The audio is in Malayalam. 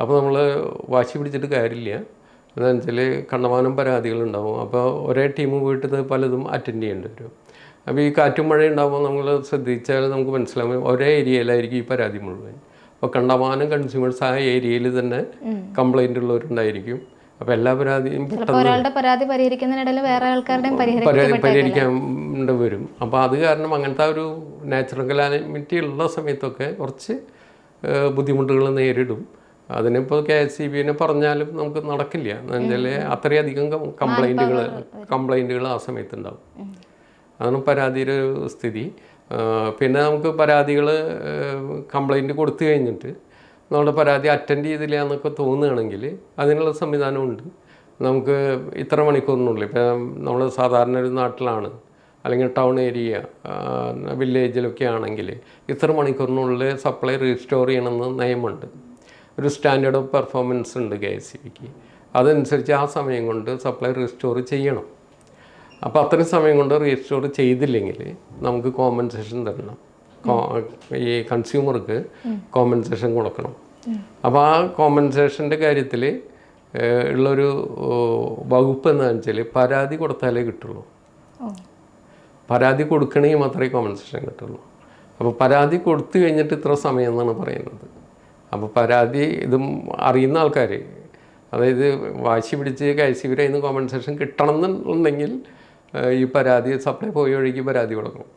അപ്പോൾ നമ്മൾ വാശി പിടിച്ചിട്ട് കാര്യമില്ല. എന്താണെന്ന് വെച്ചാൽ കണ്ടമാനം പരാതികളുണ്ടാവും. അപ്പോൾ ഒരേ ടീം വീട്ടിൽ പലതും അറ്റൻഡ് ചെയ്യേണ്ടി വരും. അപ്പോൾ ഈ കാറ്റും മഴയും ഉണ്ടാകുമ്പോൾ നമ്മൾ ശ്രദ്ധിച്ചാൽ നമുക്ക് മനസ്സിലാവും ഒരേ ഏരിയയിലായിരിക്കും ഈ പരാതി മുഴുവൻ. അപ്പോൾ കണ്ടമാനം കൺസ്യൂമേഴ്സ് ആ ഏരിയയിൽ തന്നെ കംപ്ലൈൻ്റ് ഉള്ളവരുണ്ടായിരിക്കും. അപ്പോൾ എല്ലാ പരാതിയും പരിഹരിക്കാൻ വരും. അപ്പോൾ അത് കാരണം അങ്ങനത്തെ ഒരു നാച്ചുറൽ കലാമിറ്റി ഉള്ള സമയത്തൊക്കെ കുറച്ച് ബുദ്ധിമുട്ടുകൾ നേരിടും. അതിനിപ്പോൾ KSEBിനെ പറഞ്ഞാലും നമുക്ക് നടക്കില്ല. എന്നുവെച്ചാൽ അത്രയധികം കംപ്ലൈൻറ്റുകൾ ആ സമയത്തുണ്ടാവും. അതാണ് പരാതിയുടെ ഒരു സ്ഥിതി. പിന്നെ നമുക്ക് പരാതികൾ കംപ്ലൈൻറ്റ് കൊടുത്തു കഴിഞ്ഞിട്ട് നമ്മുടെ പരാതി അറ്റൻഡ് ചെയ്തില്ല എന്നൊക്കെ തോന്നുകയാണെങ്കിൽ അതിനുള്ള സംവിധാനമുണ്ട്. നമുക്ക് ഇത്ര മണിക്കൂറിനുള്ളിൽ, ഇപ്പം നമ്മൾ സാധാരണ ഒരു നാട്ടിലാണ് അല്ലെങ്കിൽ ടൗൺ ഏരിയ വില്ലേജിലൊക്കെ ആണെങ്കിൽ ഇത്ര മണിക്കൂറിനുള്ളിൽ സപ്ലൈ റീസ്റ്റോർ ചെയ്യണമെന്ന് നിയമമുണ്ട്. ഒരു സ്റ്റാൻഡേർഡ് ഓഫ് പെർഫോമൻസ് ഉണ്ട് KSEBിക്ക്. അതനുസരിച്ച് ആ സമയം കൊണ്ട് സപ്ലൈ റീസ്റ്റോർ ചെയ്യണം. അപ്പോൾ അത്രയും സമയം കൊണ്ട് റീസ്റ്റോർ ചെയ്തില്ലെങ്കിൽ നമുക്ക് കോമ്പൻസേഷൻ തരണം. ഈ കൺസ്യൂമർക്ക് കോമ്പൻസേഷൻ കൊടുക്കണം. അപ്പോൾ ആ കോമ്പൻസേഷൻ്റെ കാര്യത്തിൽ ഉള്ളൊരു വകുപ്പ് എന്താണെന്ന് വെച്ചാൽ പരാതി കൊടുത്താലേ കിട്ടുള്ളൂ. പരാതി കൊടുക്കണമെങ്കിൽ മാത്രമേ കോമ്പൻസേഷൻ കിട്ടുള്ളൂ. അപ്പോൾ പരാതി കൊടുത്തു കഴിഞ്ഞിട്ട് ഇത്ര സമയം എന്നാണ് പറയുന്നത്. അപ്പോൾ പരാതി ഇതും അറിയുന്ന ആൾക്കാർ, അതായത് വാശി പിടിച്ച് KSEBിയുടെ കയ്യിൽ നിന്ന് കോമ്പൻസേഷൻ കിട്ടണം എന്നുണ്ടെങ്കിൽ ഈ പരാതി സപ്ലൈ പോയ വഴിക്ക് പരാതി കൊടുക്കണം.